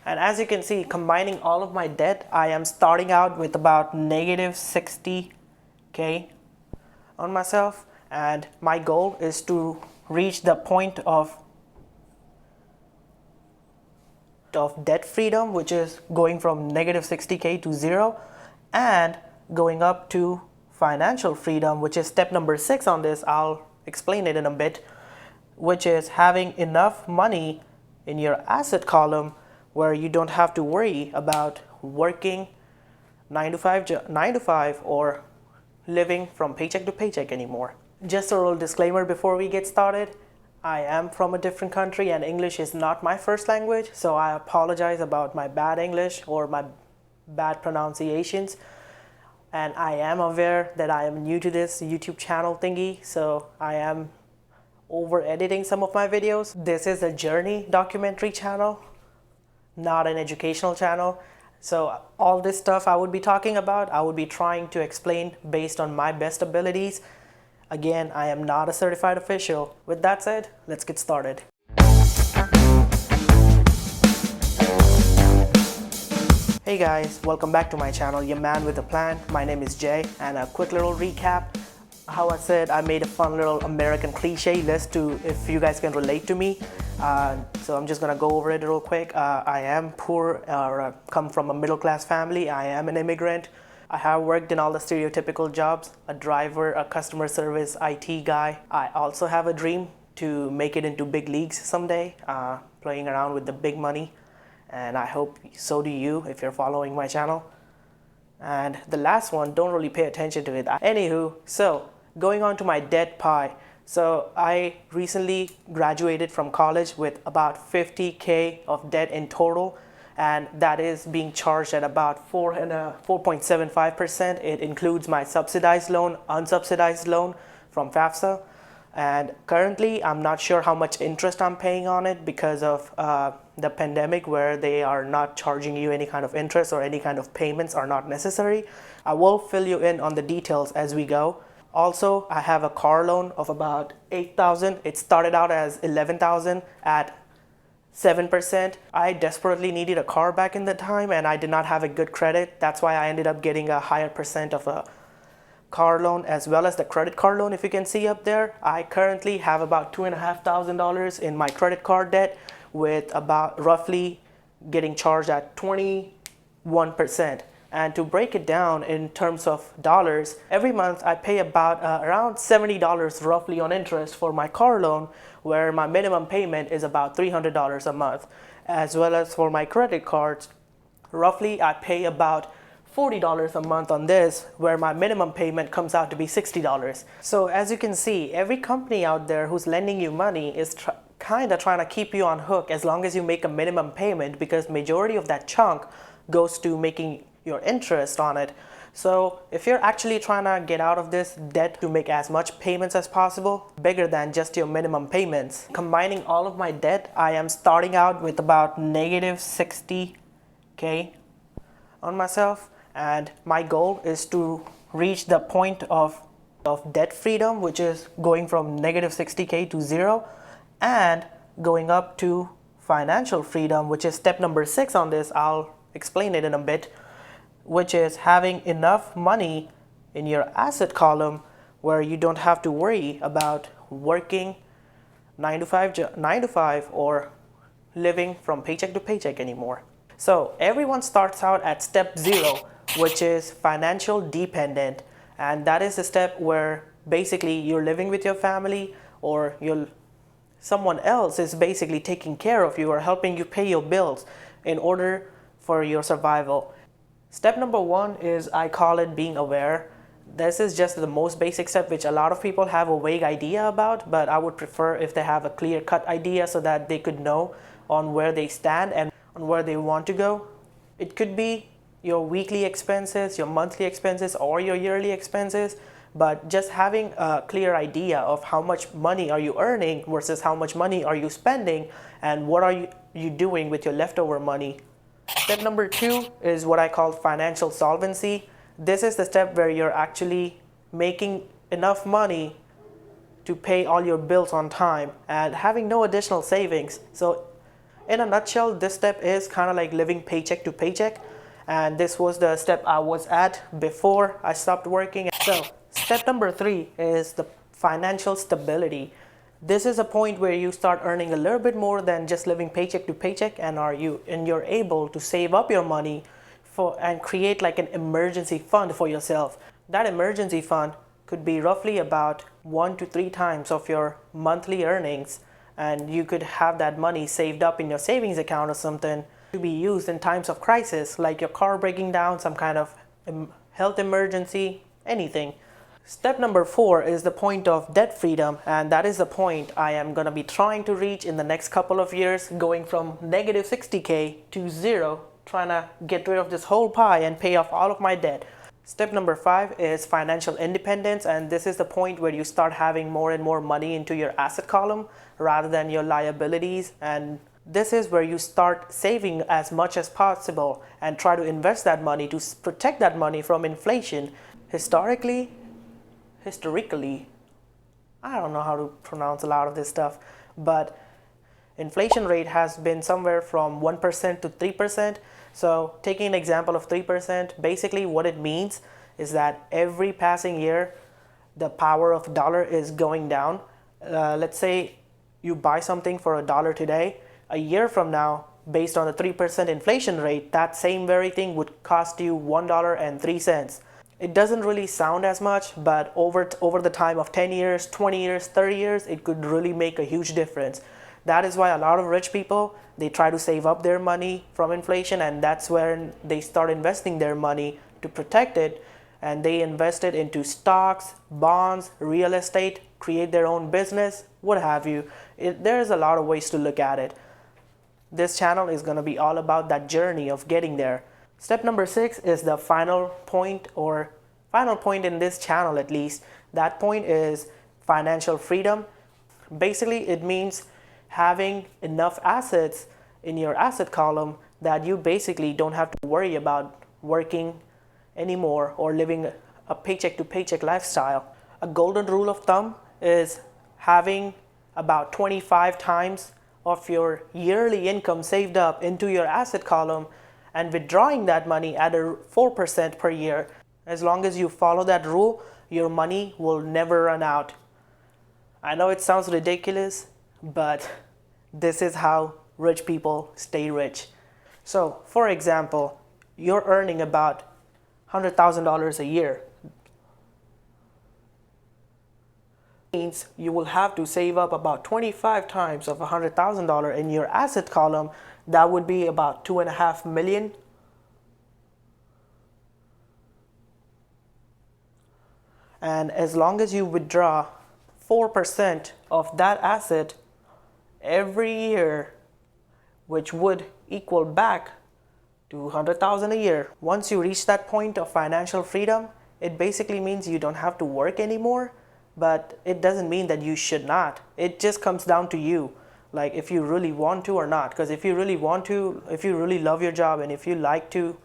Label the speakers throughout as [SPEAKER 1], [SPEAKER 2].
[SPEAKER 1] And as you can see, combining all of my debt, I am starting out with about negative 60K on myself, and my goal is to reach the point of debt freedom, which is going from negative 60K to zero and going up to financial freedom, which is step number 6 on this. I'll explain it in a bit, which is having enough money in your asset column where you don't have to worry about working 9 to 5 or living from paycheck to paycheck anymore. Just a little disclaimer before we get started. I am from a different country and English is not my first language, so I apologize about my bad English or my bad pronunciations. And I am aware that I am new to this YouTube channel thingy, so I am over editing some of my videos. This is a journey documentary channel, not an educational channel. So all this stuff I would be talking about, I would be trying to explain based on my best abilities. Again, I am not a certified official. With that said, let's get started. Hey guys, welcome back to my channel, Your Man with a Plan. My name is Jay, and a quick little recap. How I said, I made a fun little American cliche list to if you guys can relate to me. So I'm just gonna go over it real quick. I am poor, or come from a middle class family. I am an immigrant. I have worked in all the stereotypical jobs, a driver, a customer service, IT guy. I also have a dream to make it into big leagues someday, playing around with the big money. And I hope so do you if you're following my channel. And the last one, don't really pay attention to it. Anywho, so going on to my debt pie. So I recently graduated from college with about 50K of debt in total, and that is being charged at about 4.75%. It includes my subsidized loan, unsubsidized loan from FAFSA. And currently, I'm not sure how much interest I'm paying on it because of the pandemic, where they are not charging you any kind of interest or any kind of payments are not necessary. I will fill you in on the details as we go. Also, I have a car loan of about $8,000. It started out as $11,000 at 7%. I desperately needed a car back in the time and I did not have a good credit. That's why I ended up getting a higher percent of a car loan as well as the credit card loan. If you can see up there, I currently have about $2,500 in my credit card debt, with about roughly getting charged at 21%. And to break it down in terms of dollars, every month I pay about around $70 roughly on interest for my car loan, where my minimum payment is about $300 a month. As well as for my credit cards, roughly I pay about $40 a month on this, where my minimum payment comes out to be $60. So as you can see, every company out there who's lending you money is kind of trying to keep you on hook as long as you make a minimum payment, because majority of that chunk goes to making your interest on it. So if you're actually trying to get out of this debt to make as much payments as possible, bigger than just your minimum payments, combining all of my debt, I am starting out with about negative 60K on myself, and my goal is to reach the point of debt freedom, which is going from negative 60K to zero and going up to financial freedom, which is step number 6 on this. I'll explain it in a bit, which is having enough money in your asset column where you don't have to worry about working 9 to 5 or living from paycheck to paycheck anymore. So everyone starts out at step 0, which is financial dependent, and that is the step where basically you're living with your family, or someone else is basically taking care of you or helping you pay your bills in order for your survival. Step number 1 is, I call it being aware. This is just the most basic step, which a lot of people have a vague idea about, but I would prefer if they have a clear-cut idea so that they could know on where they stand and on where they want to go. It could be your weekly expenses, your monthly expenses, or your yearly expenses, but just having a clear idea of how much money are you earning versus how much money are you spending, and what are you doing with your leftover money. Step number 2 is what I call financial solvency. This is the step where you're actually making enough money to pay all your bills on time and having no additional savings. So in a nutshell, this step is kind of like living paycheck to paycheck. And this was the step I was at before I stopped working. So step number 3 is the financial stability. This is a point where you start earning a little bit more than just living paycheck to paycheck, and you're able to save up your money and create like an emergency fund for yourself. That emergency fund could be roughly about 1 to 3 times of your monthly earnings, and you could have that money saved up in your savings account or something to be used in times of crisis, like your car breaking down, some kind of health emergency, anything. Step number 4 is the point of debt freedom, and that is the point I am going to be trying to reach in the next couple of years, going from negative 60K to 0, trying to get rid of this whole pie and pay off all of my debt. Step number 5 is financial independence, and this is the point where you start having more and more money into your asset column rather than your liabilities, and this is where you start saving as much as possible and try to invest that money to protect that money from inflation. Historically, I don't know how to pronounce a lot of this stuff, but inflation rate has been somewhere from 1% to 3%. So taking an example of 3%, basically what it means is that every passing year, the power of dollar is going down. Let's say you buy something for $1 today. A year from now, based on the 3% inflation rate, that same very thing would cost you $1.03. It doesn't really sound as much, but over the time of 10 years, 20 years, 30 years, it could really make a huge difference. That is why a lot of rich people, they try to save up their money from inflation, and that's where they start investing their money to protect it, and they invest it into stocks, bonds, real estate, create their own business, what have you. There's a lot of ways to look at it. This channel is going to be all about that journey of getting there. Step number 6 is the final point in this channel at least. That point is financial freedom. Basically, it means having enough assets in your asset column that you basically don't have to worry about working anymore or living a paycheck to paycheck lifestyle. A golden rule of thumb is having about 25 times of your yearly income saved up into your asset column and withdrawing that money at a 4% per year. As long as you follow that rule, your money will never run out. I know it sounds ridiculous, but this is how rich people stay rich. So, for example, you're earning about $100,000 a year. Means you will have to save up about 25 times of $100,000 in your asset column. That would be about $2.5 million. And as long as you withdraw 4% of that asset every year, which would equal back to $100,000 a year. Once you reach that point of financial freedom, it basically means you don't have to work anymore, but it doesn't mean that you should not. It just comes down to you, like if you really want to or not. Because if you really want to, if you really love your job and if you like to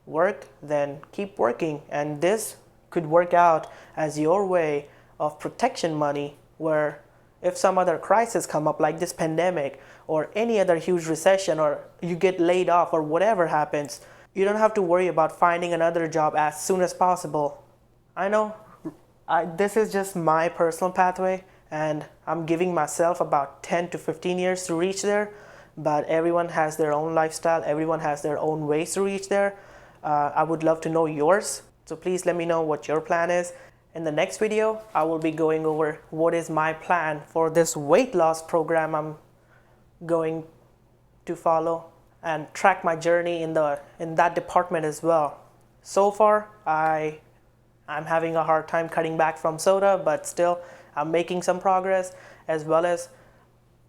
[SPEAKER 1] work, then keep working. And this could work out as your way of protection money, where if some other crisis come up like this pandemic or any other huge recession, or you get laid off or whatever happens, you don't have to worry about finding another job as soon as possible. I know this is just my personal pathway, and I'm giving myself about 10 to 15 years to reach there, but everyone has their own lifestyle, everyone has their own ways to reach there. I would love to know yours, so please let me know what your plan is. In the next video, I will be going over what is my plan for this weight loss program I'm going to follow, and track my journey in that department as well. So far, I'm having a hard time cutting back from soda, but still I'm making some progress, as well as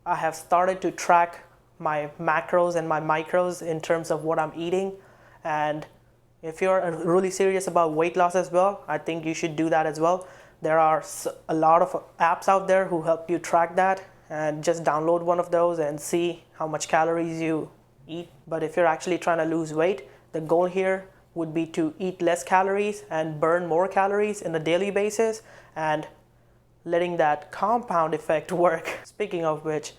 [SPEAKER 1] I have started to track my macros and my micros in terms of what I'm eating. And if you're really serious about weight loss as well, I think you should do that as well. There are a lot of apps out there who help you track that, and just download one of those and see how much calories you eat. But if you're actually trying to lose weight, the goal here would be to eat less calories and burn more calories on a daily basis, and letting that compound effect work. Speaking of which,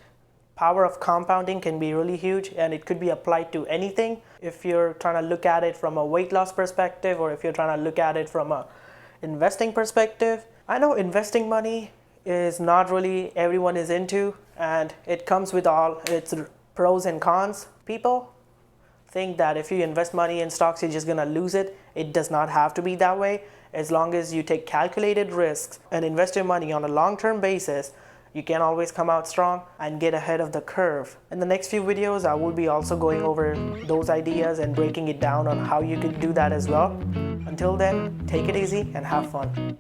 [SPEAKER 1] power of compounding can be really huge, and it could be applied to anything. If you're trying to look at it from a weight loss perspective, or if you're trying to look at it from a investing perspective. I know investing money is not really everyone is into, and it comes with all its pros and cons. People think that if you invest money in stocks, you're just gonna lose it. It does not have to be that way. As long as you take calculated risks and invest your money on a long-term basis, you can always come out strong and get ahead of the curve. In the next few videos, I will be also going over those ideas and breaking it down on how you can do that as well. Until then, take it easy and have fun.